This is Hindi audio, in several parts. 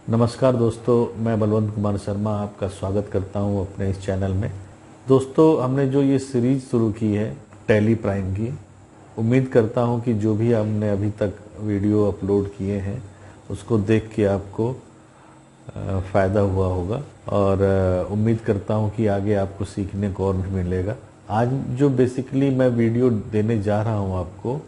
नमस्कार दोस्तों, मैं बलवंत कुमार शर्मा आपका स्वागत करता हूं अपने इस चैनल में। दोस्तों, हमने जो ये सीरीज शुरू की है टैली प्राइम की, उम्मीद करता हूं कि जो भी हमने अभी तक वीडियो अपलोड किए हैं उसको देख के आपको फ़ायदा हुआ होगा और उम्मीद करता हूं कि आगे आपको सीखने को और भी मिलेगा। आज जो बेसिकली मैं वीडियो देने जा रहा हूं आपको,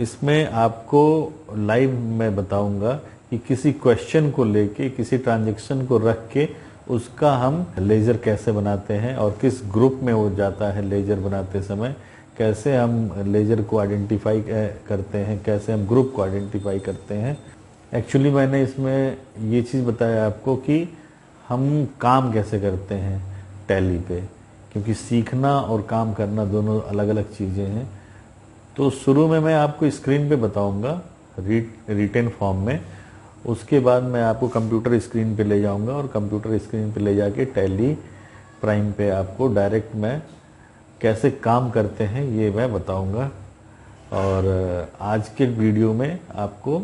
इसमें आपको लाइव मैं बताऊंगा कि किसी क्वेश्चन को लेके, किसी ट्रांजैक्शन को रख के उसका हम लेजर कैसे बनाते हैं और किस ग्रुप में हो जाता है लेजर बनाते समय, कैसे हम लेजर को आइडेंटिफाई करते हैं, कैसे हम ग्रुप को आइडेंटिफाई करते हैं। एक्चुअली मैंने इसमें ये चीज़ बताया आपको कि हम काम कैसे करते हैं टैली पे, क्योंकि सीखना और काम करना दोनों अलग अलग चीज़ें हैं। तो शुरू में मैं आपको स्क्रीन पे बताऊंगा रिटेन फॉर्म में, उसके बाद मैं आपको कंप्यूटर स्क्रीन पे ले जाऊंगा और कंप्यूटर स्क्रीन पे ले जाके टैली प्राइम पे आपको डायरेक्ट मैं कैसे काम करते हैं ये मैं बताऊंगा। और आज के वीडियो में आपको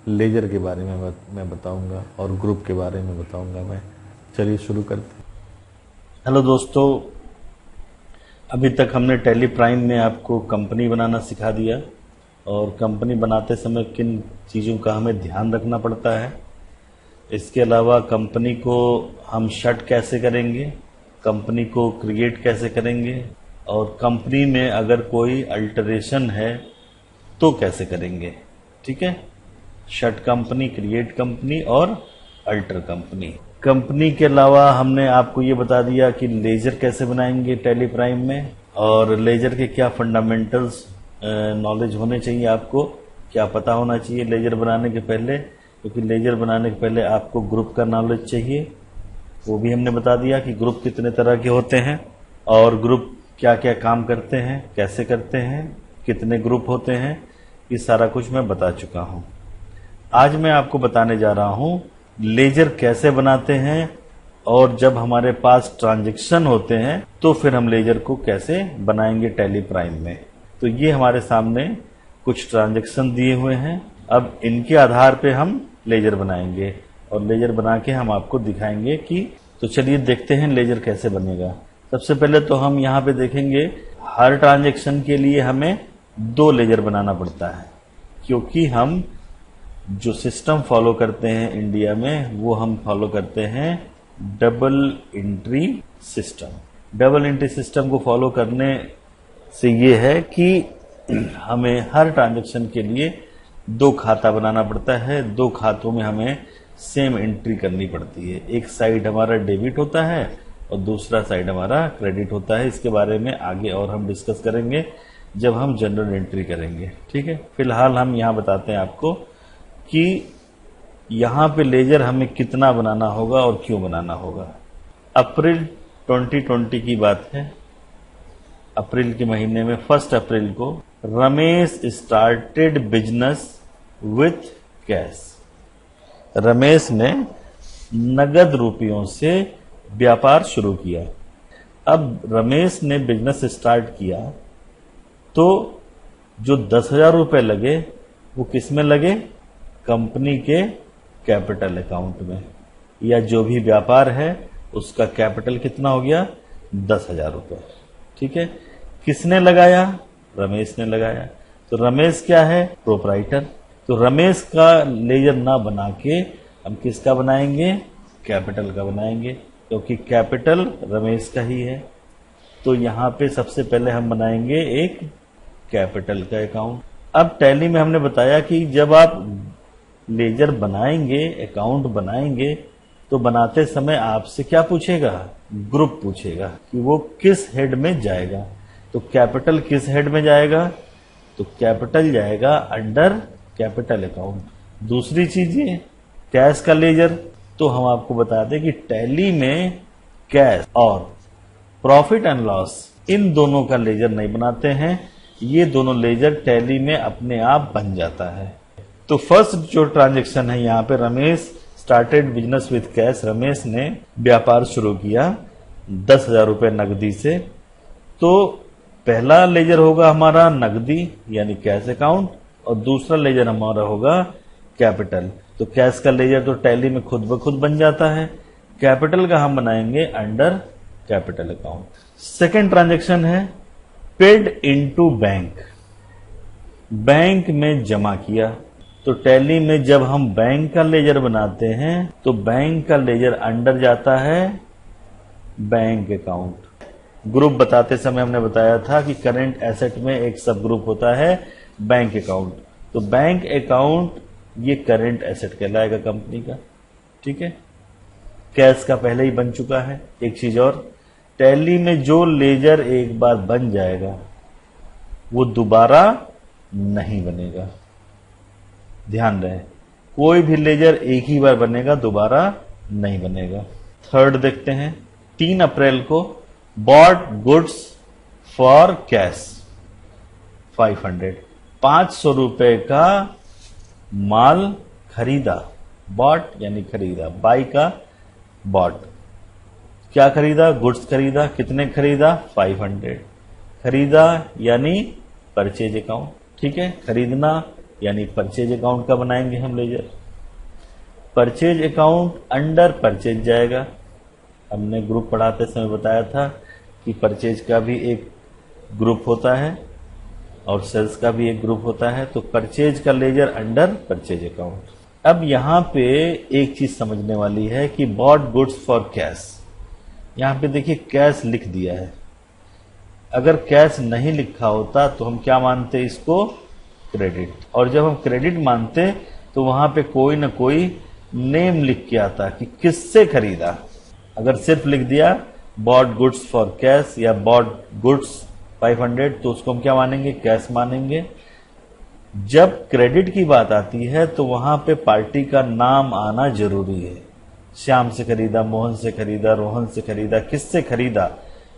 लेजर के बारे में मैं बताऊंगा और ग्रुप के बारे में बताऊंगा मैं। चलिए शुरू करते हैं। हेलो दोस्तों, अभी तक हमने टैली प्राइम में आपको कंपनी बनाना सिखा दिया और कंपनी बनाते समय किन चीज़ों का हमें ध्यान रखना पड़ता है। इसके अलावा कंपनी को हम शट कैसे करेंगे, कंपनी को क्रिएट कैसे करेंगे और कंपनी में अगर कोई अल्टरेशन है तो कैसे करेंगे। ठीक है, शट कंपनी, क्रिएट कंपनी और अल्टर कंपनी। कंपनी के अलावा हमने आपको ये बता दिया कि लेजर कैसे बनाएंगे टैली प्राइम में और लेजर के क्या फंडामेंटल्स नॉलेज होने चाहिए, आपको क्या पता होना चाहिए लेजर बनाने के पहले, क्योंकि लेजर बनाने के पहले आपको ग्रुप का नॉलेज चाहिए। वो भी हमने बता दिया कि ग्रुप कितने तरह के होते हैं और ग्रुप क्या क्या काम करते हैं, कैसे करते हैं, कितने ग्रुप होते हैं, ये सारा कुछ मैं बता चुका हूँ। आज मैं आपको बताने जा रहा हूँ लेजर कैसे बनाते हैं और जब हमारे पास ट्रांजैक्शन होते हैं तो फिर हम लेजर को कैसे बनाएंगे टैली प्राइम में। तो ये हमारे सामने कुछ ट्रांजैक्शन दिए हुए हैं। अब इनके आधार पे हम लेजर बनाएंगे और लेजर बना के हम आपको दिखाएंगे कि तो चलिए देखते हैं लेजर कैसे बनेगा। सबसे पहले तो हम यहाँ पे देखेंगे हर ट्रांजैक्शन के लिए हमें 2 लेजर बनाना पड़ता है, क्योंकि हम जो सिस्टम फॉलो करते हैं इंडिया में वो हम फॉलो करते हैं double entry system. Double entry system को फॉलो करने से ये है कि हमें हर ट्रांजैक्शन के लिए 2 खाता बनाना पड़ता है। 2 खातों में हमें सेम एंट्री करनी पड़ती है। एक साइड हमारा डेबिट होता है और दूसरा साइड हमारा क्रेडिट होता है। इसके बारे में आगे और हम डिस्कस करेंगे जब हम जनरल एंट्री करेंगे। ठीक है, फिलहाल हम यहाँ बताते हैं आपको कि यहाँ पे लेजर हमें कितना बनाना होगा और क्यों बनाना होगा। अप्रैल 2020 की बात है। अप्रैल के महीने में 1 अप्रैल को Ramesh started business with cash. Ramesh ने नगद रुपयों से व्यापार शुरू किया। अब रमेश ने बिजनेस स्टार्ट किया तो जो 10,000 रुपये लगे वो किस में लगे, कंपनी के कैपिटल अकाउंट में, या जो भी व्यापार है उसका कैपिटल कितना हो गया, 10,000 रुपये। ठीक है, किसने लगाया, रमेश ने लगाया। तो रमेश क्या है, प्रोप्राइटर। तो रमेश का लेजर ना बना के हम किसका बनाएंगे, कैपिटल का बनाएंगे, क्योंकि कैपिटल रमेश का ही है। तो यहाँ पे सबसे पहले हम बनाएंगे एक कैपिटल का अकाउंट। अब टैली में हमने बताया कि जब आप लेजर बनाएंगे, अकाउंट बनाएंगे, तो बनाते समय आपसे क्या पूछेगा, ग्रुप पूछेगा कि वो किस हेड में जाएगा। तो कैपिटल किस हेड में जाएगा, तो कैपिटल जाएगा अंडर कैपिटल अकाउंट। दूसरी चीज ये कैश का लेजर, तो हम आपको बता दें कि टैली में कैश और प्रॉफिट एंड लॉस इन दोनों का लेजर नहीं बनाते हैं। ये दोनों लेजर टैली में अपने आप बन जाता है। तो फर्स्ट जो ट्रांजैक्शन है यहाँ पे, Ramesh started business with cash. Ramesh ने व्यापार शुरू किया 10,000 रुपये नकदी से। तो पहला लेजर होगा हमारा नकदी यानी कैश अकाउंट और दूसरा लेजर हमारा होगा कैपिटल। तो कैश का लेजर तो टैली में खुद ब खुद बन जाता है, कैपिटल का हम बनाएंगे under capital account. Second transaction है पेड इनटू बैंक, बैंक में जमा किया। तो टैली में जब हम बैंक का लेजर बनाते हैं तो बैंक का लेजर अंडर जाता है बैंक अकाउंट। ग्रुप बताते समय हमने बताया था कि करंट एसेट में एक सब ग्रुप होता है बैंक अकाउंट। तो बैंक अकाउंट ये करंट एसेट कहलाएगा कंपनी का, ठीक है। कैश का पहले ही बन चुका है। एक चीज और, टैली में जो लेजर एक बार बन जाएगा वो दोबारा नहीं बनेगा, ध्यान रहे। कोई भी लेजर एक ही बार बनेगा, दोबारा नहीं बनेगा। थर्ड देखते हैं, 3 अप्रैल को बॉट गुड्स फॉर कैश 500, 500 रुपए का माल खरीदा। बॉट यानी खरीदा, बाई का बॉट। क्या खरीदा? गुड्स खरीदा। कितने खरीदा? 500। खरीदा यानी परचेज अकाउंट, ठीक है। खरीदना यानी परचेज अकाउंट का बनाएंगे हम ledger. Purchase account under purchase जाएगा। हमने ग्रुप पढ़ाते समय बताया था कि परचेज का भी एक ग्रुप होता है और सेल्स का भी एक ग्रुप होता है। तो परचेज का लेजर अंडर परचेज अकाउंट। अब यहां पे एक चीज समझने वाली है कि बॉट गुड्स फॉर कैश, यहां पे देखिए कैश लिख दिया है। अगर कैश नहीं लिखा होता तो हम क्या मानते इसको? क्रेडिट। और जब हम क्रेडिट मानते तो वहां पे कोई ना कोई नेम लिख के आता कि किससे खरीदा। अगर सिर्फ लिख दिया बॉट गुड्स फॉर कैश या बॉट गुड्स 500 तो उसको हम क्या मानेंगे? कैश मानेंगे। जब क्रेडिट की बात आती है तो वहां पे पार्टी का नाम आना जरूरी है। श्याम से खरीदा, मोहन से खरीदा, रोहन से खरीदा, किससे खरीदा,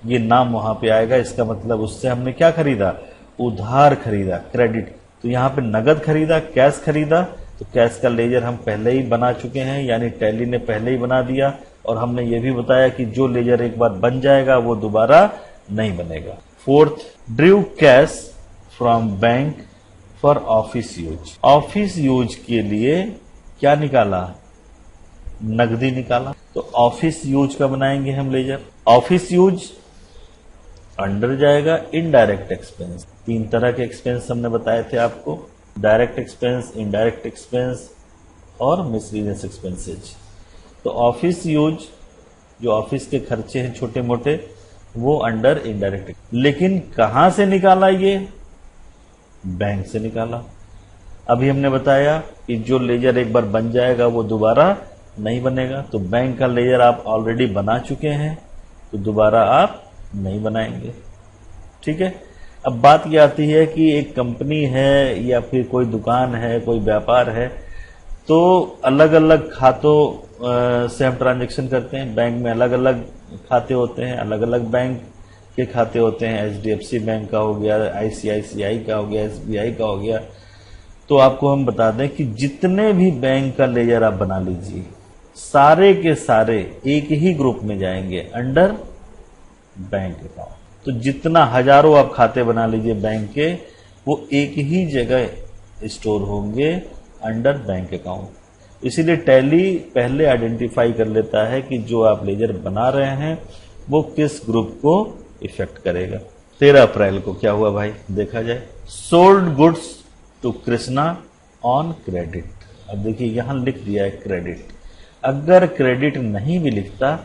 ये नाम वहां पे आएगा। इसका मतलब उससे हमने क्या खरीदा? उधार खरीदा, क्रेडिट। तो यहां पे नगद खरीदा, कैश खरीदा। तो कैश का लेजर हम पहले ही बना चुके हैं, यानी टैली ने पहले ही बना दिया। और हमने ये भी बताया कि जो लेजर एक बार बन जाएगा वो दोबारा नहीं बनेगा। Fourth, Drew cash from bank for office use. Office use के लिए क्या निकाला? नगदी निकाला। तो ऑफिस यूज का बनाएंगे हम लेजर। ऑफिस यूज अंडर जाएगा इनडायरेक्ट एक्सपेंस। 3 तरह के एक्सपेंस हमने बताए थे आपको, डायरेक्ट एक्सपेंस, इनडायरेक्ट एक्सपेंस और मिसलेनियस एक्सपेंसेज। तो ऑफिस यूज जो ऑफिस के खर्चे हैं छोटे मोटे वो अंडर इनडायरेक्ट। लेकिन कहां से निकाला? ये बैंक से निकाला। अभी हमने बताया कि जो लेजर एक बार बन जाएगा वो दोबारा नहीं बनेगा। तो बैंक का लेजर आप ऑलरेडी बना चुके हैं तो दोबारा आप नहीं बनाएंगे, ठीक है। अब बात यह आती है कि एक कंपनी है या फिर कोई दुकान है, कोई व्यापार है, तो अलग अलग खातों से हम ट्रांजैक्शन करते हैं। बैंक में अलग अलग खाते होते हैं, अलग अलग बैंक के खाते होते हैं। HDFC बैंक का हो गया, ICICI का हो गया, SBI का हो गया। तो आपको हम बता दें कि जितने भी बैंक का लेजर आप बना लीजिए सारे के सारे एक ही ग्रुप में जाएंगे अंडर बैंक अकाउंट। तो जितना हजारों आप खाते बना लीजिए बैंक के वो एक ही जगह स्टोर होंगे अंडर बैंक अकाउंट। इसीलिए टैली पहले आइडेंटिफाई कर लेता है कि जो आप लेजर बना रहे हैं वो किस ग्रुप को इफेक्ट करेगा। 13 अप्रैल को क्या हुआ भाई, देखा जाए। Sold goods to Krishna on credit. अब देखिए यहां लिख दिया है क्रेडिट। अगर क्रेडिट नहीं भी लिखता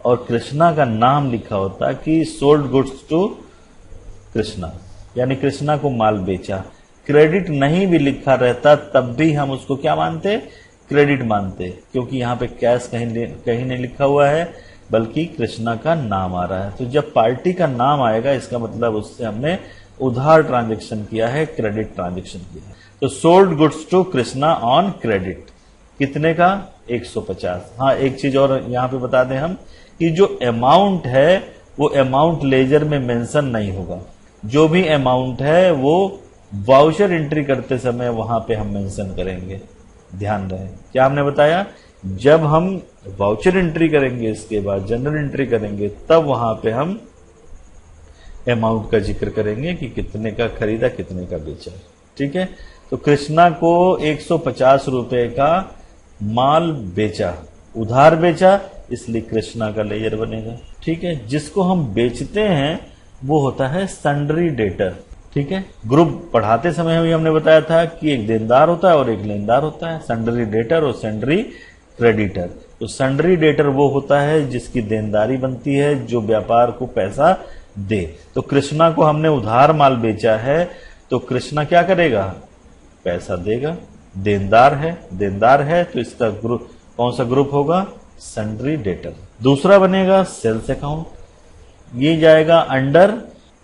और कृष्णा का नाम लिखा होता कि सोल्ड गुड्स टू कृष्णा, यानी कृष्णा को माल बेचा, क्रेडिट नहीं भी लिखा रहता तब भी हम उसको क्या मानते? क्रेडिट मानते, क्योंकि यहां पे कैश कहीं नहीं लिखा हुआ है बल्कि कृष्णा का नाम आ रहा है। तो जब पार्टी का नाम आएगा इसका मतलब उससे हमने उधार ट्रांजैक्शन किया है, क्रेडिट ट्रांजैक्शन किया है। तो sold goods to Krishna on credit कितने का? 150। हाँ, एक चीज और यहां पे बता दें हम कि जो अमाउंट है वो अमाउंट लेजर में मेंशन नहीं होगा। जो भी अमाउंट है वो वाउचर एंट्री करते समय वहां पे हम मेंशन करेंगे, ध्यान रहे। क्या हमने बताया? जब हम वाउचर एंट्री करेंगे इसके बाद जनरल एंट्री करेंगे तब वहां पे हम अमाउंट का जिक्र करेंगे कि कितने का खरीदा, कितने का बेचा, ठीक है। तो कृष्णा को 150 रुपए का माल बेचा, उधार बेचा, इसलिए कृष्णा का लेजर बनेगा। ठीक है, जिसको हम बेचते हैं वो होता है सन्ड्री डेटर। ठीक है, ग्रुप पढ़ाते समय हमने बताया था कि एक देनदार होता है और एक लेनदार होता है, सन्ड्री डेटर और सन्ड्री क्रेडिटर। तो सन्ड्री डेटर वो होता है जिसकी देनदारी बनती है, जो व्यापार को पैसा दे। तो कृष्णा को हमने उधार माल बेचा है, तो कृष्णा क्या करेगा, पैसा देगा। देनदार है तो इसका ग्रुप कौन सा ग्रुप होगा, सन्ड्री डेटर। दूसरा बनेगा सेल्स अकाउंट, ये जाएगा अंडर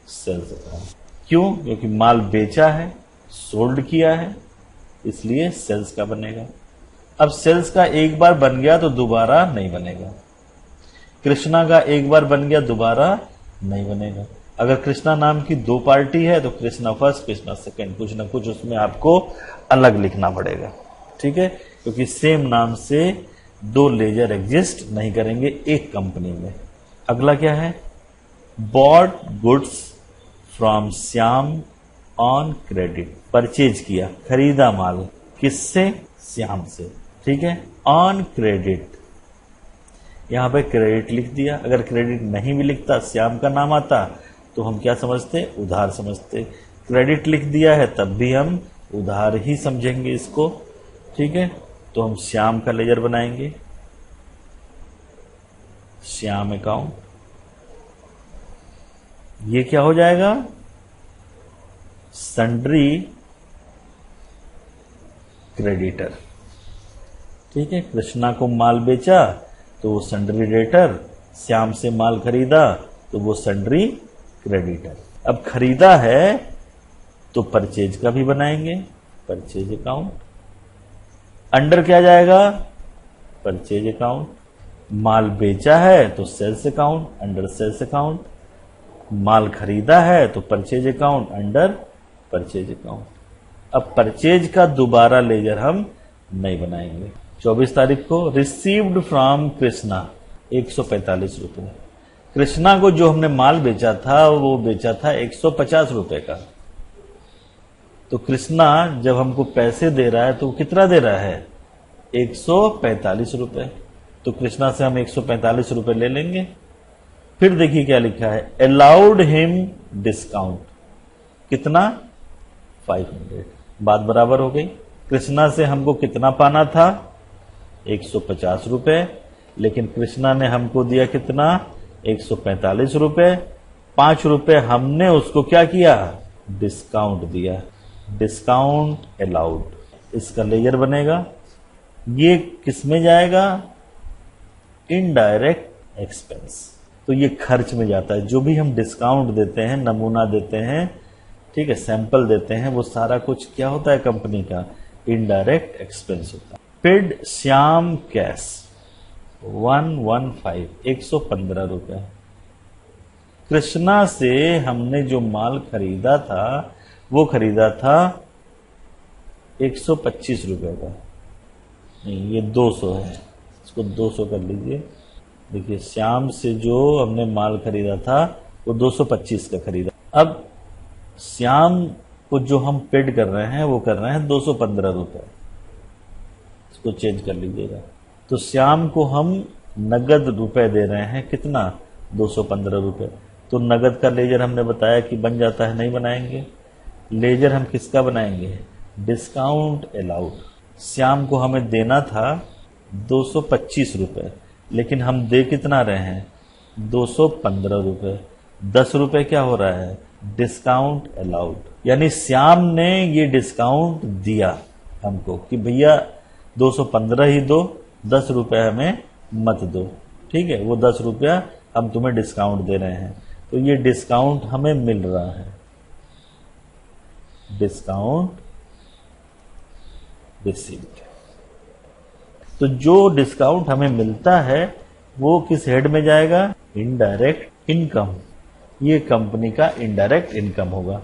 सेल्स अकाउंट। क्यों, क्योंकि माल बेचा है, सोल्ड किया है, इसलिए सेल्स का बनेगा। अब सेल्स का एक बार बन गया तो दोबारा नहीं बनेगा। कृष्णा का एक बार बन गया, दोबारा नहीं बनेगा। अगर कृष्णा नाम की दो पार्टी है तो कृष्णा फर्स्ट, कृष्णा सेकंड, कुछ ना कुछ उसमें आपको अलग लिखना पड़ेगा। ठीक है, क्योंकि सेम नाम से दो लेजर एग्जिस्ट नहीं करेंगे एक कंपनी में। अगला क्या है, bot goods from Shyam on credit. Purchase किया, खरीदा माल, किससे, श्याम से। ठीक है, ऑन क्रेडिट, यहां पे क्रेडिट लिख दिया। अगर क्रेडिट नहीं भी लिखता, श्याम का नाम आता, तो हम क्या समझते, उधार समझते। क्रेडिट लिख दिया है तब भी हम उधार ही समझेंगे इसको। ठीक है, तो हम श्याम का लेजर बनाएंगे, श्याम अकाउंट। ये क्या हो जाएगा, सन्ड्री क्रेडिटर। ठीक है, कृष्णा को माल बेचा तो वो सन्ड्री डेटर, श्याम से माल खरीदा तो वो सन्ड्री क्रेडिटर। अब खरीदा है तो परचेज का भी बनाएंगे, परचेज अकाउंट। अंडर क्या जाएगा, परचेज अकाउंट। माल बेचा है तो sales account, under sales account. माल खरीदा है तो purchase account, under purchase account. अब परचेज का दोबारा लेजर हम नहीं बनाएंगे। 24 तारीख को रिसीव्ड फ्रॉम कृष्णा 145 रुपए। कृष्णा को जो हमने माल बेचा था वो बेचा था 150 रुपए का। तो कृष्णा जब हमको पैसे दे रहा है तो कितना दे रहा है, 145 रुपए। तो कृष्णा से हम 145 रुपए ले लेंगे। फिर देखिए क्या लिखा है, अलाउड हिम डिस्काउंट, कितना, 500। बात बराबर हो गई। कृष्णा से हमको कितना पाना था, 150 रुपए, लेकिन कृष्णा ने हमको दिया कितना, 145 रुपए। 5 रुपए हमने उसको क्या किया, डिस्काउंट दिया, डिस्काउंट अलाउड। इसका लेजर बनेगा, ये किस में जाएगा, इनडायरेक्ट एक्सपेंस। तो ये खर्च में जाता है। जो भी हम डिस्काउंट देते हैं, नमूना देते हैं, ठीक है, सैंपल देते हैं, वो सारा कुछ क्या होता है कंपनी का, इनडायरेक्ट एक्सपेंस होता है। पेड श्याम कैश 115, 115 रुपए। कृष्णा से हमने जो माल खरीदा था वो खरीदा था 125 रुपए का, नहीं ये 200 है, इसको 200 कर लीजिए। देखिए श्याम से जो हमने माल खरीदा था वो 225 का खरीदा। अब श्याम को जो हम पेड कर रहे हैं वो कर रहे हैं 215 रुपए, इसको चेंज कर लीजिएगा। तो श्याम को हम नगद रुपए दे रहे हैं, कितना, 215 रुपए। तो नगद का लेजर हमने बताया कि बन जाता है, नहीं बनाएंगे। लेजर हम किसका बनाएंगे, डिस्काउंट अलाउड। श्याम को हमें देना था 225 रुपए, लेकिन हम दे कितना रहे हैं, 215 रुपए। 10 रुपए क्या हो रहा है, डिस्काउंट अलाउड। यानी श्याम ने ये डिस्काउंट दिया हमको कि भैया 215 ही दो, 10 रुपए हमें मत दो, ठीक है, वो 10 रुपया हम तुम्हें डिस्काउंट दे रहे हैं। तो ये डिस्काउंट हमें मिल रहा है, डिस्काउंट रिसीव्ड। तो जो डिस्काउंट हमें मिलता है वो किस हेड में जाएगा, इनडायरेक्ट इनकम। ये कंपनी का इनडायरेक्ट इनकम होगा।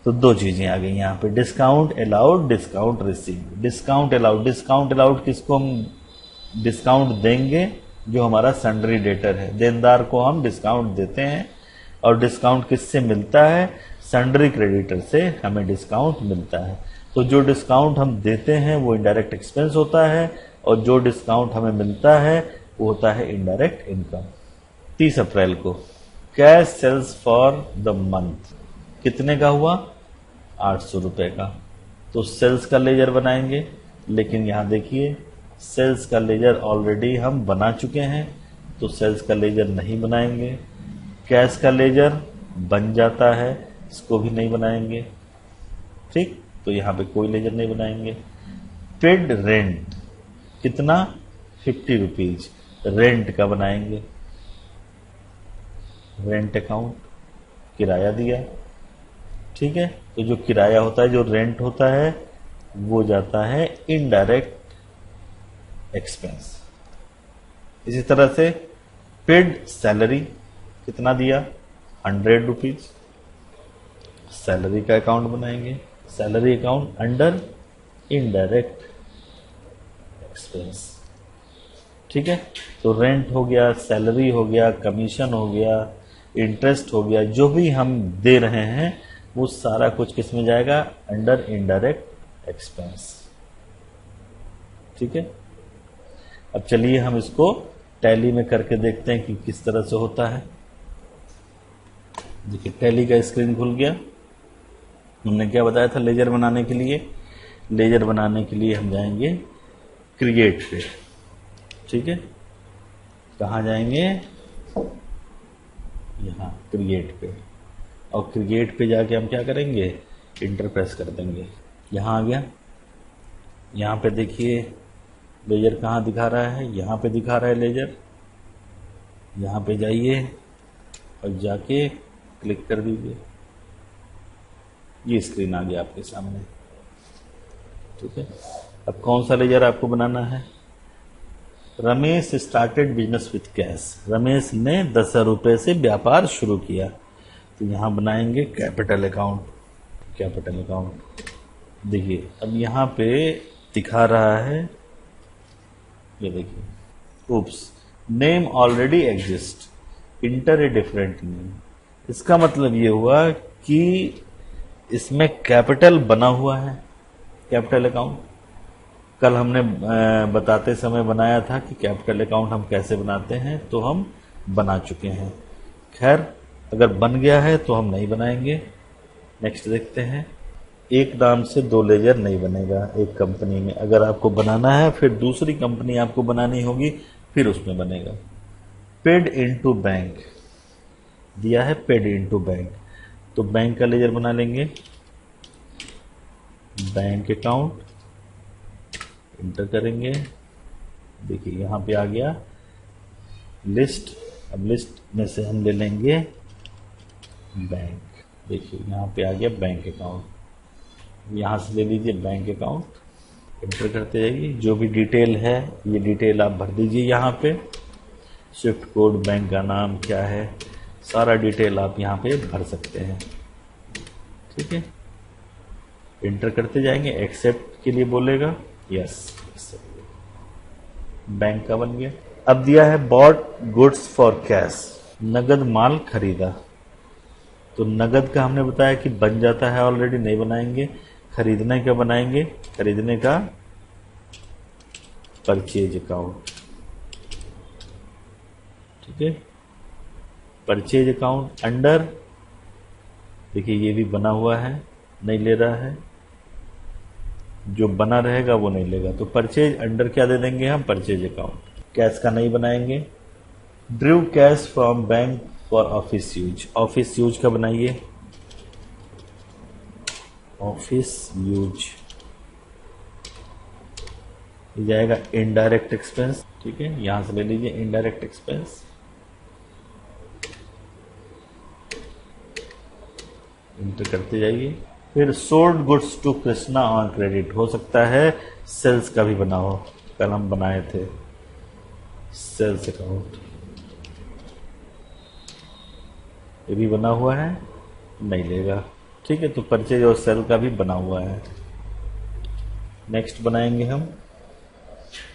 तो दो चीजें आ गई यहां पे, discount allowed, discount received. Discount allowed, discount allowed किसको हम डिस्काउंट देंगे, जो हमारा सन्ड्री डेटर है, देनदार को हम डिस्काउंट देते हैं। और डिस्काउंट किससे मिलता है, सन्ड्री क्रेडिटर से हमें डिस्काउंट मिलता है। तो जो डिस्काउंट हम देते हैं वो इनडायरेक्ट एक्सपेंस होता है और जो डिस्काउंट हमें मिलता है वो होता है इनडायरेक्ट इनकम। 30 अप्रैल को cash sales for the month कितने का हुआ? 800 रुपए का। तो सेल्स का लेजर बनाएंगे, लेकिन यहां देखिए सेल्स का लेजर ऑलरेडी हम बना चुके हैं, तो सेल्स का लेजर नहीं बनाएंगे। कैश का लेजर बन जाता है, इसको भी नहीं बनाएंगे। ठीक, तो यहां पे कोई लेजर नहीं बनाएंगे। पेड रेंट कितना? 50 रुपीज रेंट का बनाएंगे। रेंट अकाउंट, किराया दिया। ठीक है, तो जो किराया होता है, जो रेंट होता है, वो जाता है इनडायरेक्ट एक्सपेंस। इसी तरह से पेड सैलरी कितना दिया? 100 रुपीज। सैलरी का अकाउंट बनाएंगे, salary account under indirect expense. ठीक है, तो रेंट हो गया, सैलरी हो गया, कमीशन हो गया, इंटरेस्ट हो गया, जो भी हम दे रहे हैं वो सारा कुछ किस में जाएगा? Under indirect expense. ठीक है, अब चलिए हम इसको टैली में करके देखते हैं कि किस तरह से होता है। देखिए टैली का स्क्रीन खुल गया। हमने क्या बताया था लेजर बनाने के लिए? लेजर बनाने के लिए हम जाएंगे क्रिएट पे। ठीक है, कहाँ जाएंगे? यहाँ क्रिएट पे। और क्रिएट पे जाके हम क्या करेंगे? इंटर प्रेस कर देंगे। यहाँ आ गया। यहाँ पे देखिए लेजर कहाँ दिखा रहा है? यहाँ पे दिखा रहा है लेजर। यहाँ पे जाइए और जाके क्लिक कर दीजिए। ये स्क्रीन आ गया आपके सामने। ठीक है, अब कौन सा लेजर आपको बनाना है? Ramesh started business with cash. Ramesh ने 10,000 रुपए से व्यापार शुरू किया, तो यहां बनाएंगे कैपिटल अकाउंट। कैपिटल अकाउंट देखिए अब यहां पे दिखा रहा है, ये देखिए, oops, name already exist, enter a different name. इसका मतलब ये हुआ कि इसमें कैपिटल बना हुआ है, कैपिटल अकाउंट। कल हमने बताते समय बनाया था कि कैपिटल अकाउंट हम कैसे बनाते हैं, तो हम बना चुके हैं। खैर, अगर बन गया है तो हम नहीं बनाएंगे। नेक्स्ट देखते हैं। एक नाम से 2 लेजर नहीं बनेगा एक कंपनी में। अगर आपको बनाना है, फिर दूसरी कंपनी आपको बनानी होगी, फिर उसमें बनेगा। पेड इनटू बैंक दिया है, पेड इनटू बैंक, तो बैंक का लेजर बना लेंगे। बैंक अकाउंट इंटर करेंगे। देखिए यहां पे आ गया लिस्ट। अब लिस्ट में से हम ले लेंगे बैंक। देखिए यहां पे आ गया बैंक अकाउंट। यहां से ले लीजिए बैंक अकाउंट, इंटर करते जाइए। जो भी डिटेल है ये डिटेल आप भर दीजिए यहाँ पे। स्विफ्ट कोड, बैंक का नाम क्या है, सारा डिटेल आप यहाँ पे भर सकते हैं। ठीक है, इंटर करते जाएंगे। एक्सेप्ट के लिए बोलेगा, यस एक्सेप्ट। बैंक का बन गया। अब दिया है बॉट गुड्स फॉर कैश, नगद माल खरीदा। तो नगद का हमने बताया कि बन जाता है ऑलरेडी, नहीं बनाएंगे। खरीदने का बनाएंगे, खरीदने का परचेज अकाउंट। ठीक है, परचेज अकाउंट अंडर, देखिए ये भी बना हुआ है, नहीं ले रहा है। जो बना रहेगा वो नहीं लेगा, तो परचेज अंडर क्या दे देंगे हम? Purchase account. कैश का नहीं बनाएंगे। Drew cash from bank for office use. Office use का बनाइए, ऑफिस यूज। ये जाएगा इनडायरेक्ट एक्सपेंस। ठीक है, यहां से ले लीजिए इनडायरेक्ट एक्सपेंस। इंटर करते जाइए। फिर sold goods to Krishna on credit, हो सकता है सेल्स का भी बना हो, कल हम बनाए थे सेल्स अकाउंट। ये भी बना हुआ है, नहीं लेगा। ठीक है, तो परचेज और सेल का भी बना हुआ है। नेक्स्ट बनाएंगे हम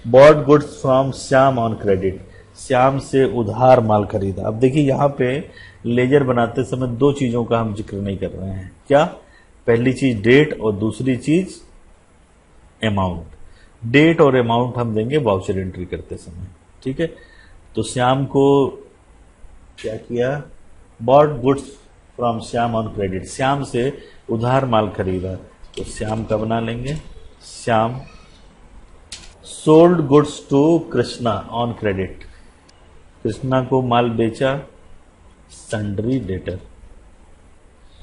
bot goods from Shyam on credit. Shyam से उधार माल खरीदा। अब देखिए यहाँ पे लेजर बनाते समय दो चीजों का हम जिक्र नहीं कर रहे हैं। क्या? पहली चीज डेट और दूसरी चीज अमाउंट। डेट और अमाउंट हम देंगे वाउचर एंट्री करते समय। ठीक है, तो श्याम को क्या किया? Bought goods from Shyam on credit. Shyam से उधार माल खरीदा, तो श्याम का बना लेंगे Shyam sold goods to Krishna on credit. Krishna को माल बेचा, सन्ड्री डेटर।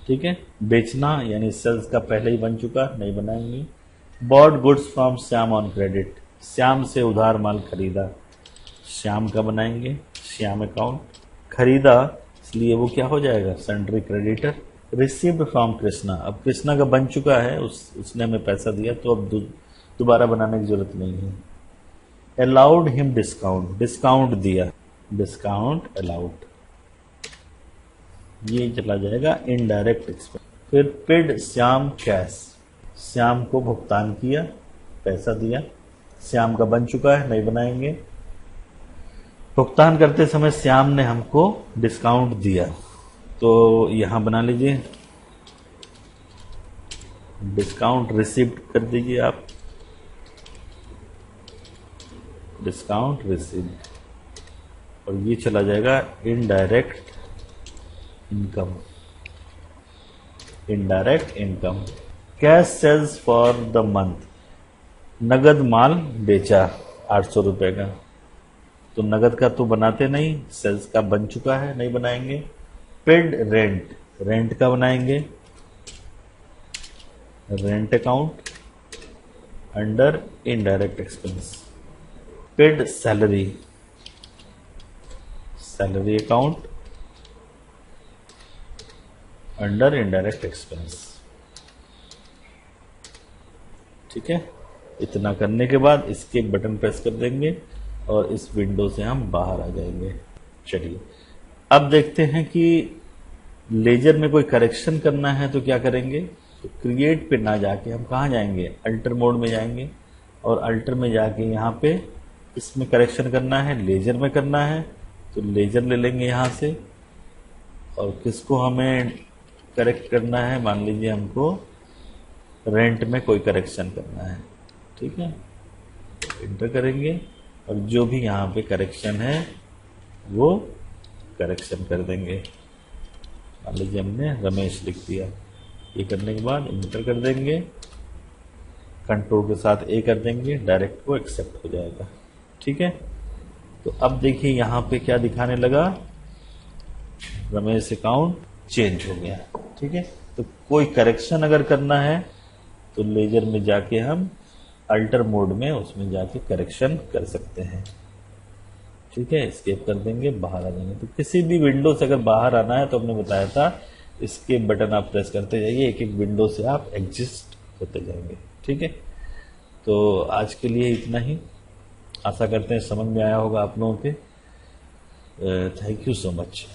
ठीक है, बेचना यानी सेल्स का पहले ही बन चुका, नहीं बनाएंगे। Bot goods from Shyam on credit. Shyam से उधार माल खरीदा, श्याम का बनाएंगे श्याम अकाउंट। खरीदा इसलिए वो क्या हो जाएगा? Sundry creditor. Received from Krishna. अब कृष्णा का बन चुका है, उसने हमें पैसा दिया, तो अब दोबारा बनाने की जरूरत नहीं है। Allowed him discount. डिस्काउंट दिया, डिस्काउंट अलाउड। ये चला जाएगा इनडायरेक्ट एक्सपेंस। फिर पेड श्याम कैश। श्याम को भुगतान किया, पैसा दिया। श्याम का बन चुका है, नहीं बनाएंगे। भुगतान करते समय श्याम ने हमको डिस्काउंट दिया, तो यहां बना लीजिए डिस्काउंट रिसीव्ड कर दीजिए आप, डिस्काउंट रिसीव्ड। और ये चला जाएगा indirect income. Indirect income. Cash sales for the month. नगद माल बेचा 800 रुपए का, तो नगद का तो बनाते नहीं, सेल्स का बन चुका है, नहीं बनाएंगे। Paid rent. रेंट का बनाएंगे rent account under indirect expense. Paid salary. Salary account under indirect expense. ठीक है, इतना करने के बाद इसके बटन प्रेस कर देंगे और इस विंडो से हम बाहर आ जाएंगे। चलिए अब देखते हैं कि लेजर में कोई करेक्शन करना है तो क्या करेंगे। तो क्रिएट पे ना जाके हम कहाँ जाएंगे? अल्टर मोड में जाएंगे, और अल्टर में जाके यहाँ पे इसमें करेक्शन करना है, लेजर में करना है, तो लेजर ले लेंगे यहाँ से। और किसको हमें करेक्ट करना है? मान लीजिए हमको रेंट में कोई करेक्शन करना है। ठीक है, इंटर करेंगे और जो भी यहाँ पे करेक्शन है वो करेक्शन कर देंगे। मान लीजिए हमने रमेश लिख दिया। ये करने के बाद इंटर कर देंगे, कंट्रोल के साथ ए कर देंगे, डायरेक्ट को एक्सेप्ट हो जाएगा। ठीक है, तो अब देखिए यहाँ पे क्या दिखाने लगा? रमेश अकाउंट चेंज हो गया। ठीक है, तो कोई करेक्शन अगर करना है तो लेजर में जाके हम अल्टर मोड में उसमें जाके करेक्शन कर सकते हैं। ठीक है, एस्केप कर देंगे, बाहर आ जाएंगे। तो किसी भी विंडो से अगर बाहर आना है तो हमने बताया था इसके बटन आप प्रेस करते जाइए, एक एक विंडो से आप एग्जिस्ट होते जाएंगे। ठीक है, तो आज के लिए इतना ही। आशा करते हैं समझ में आया होगा आप लोगों के। Thank you so much.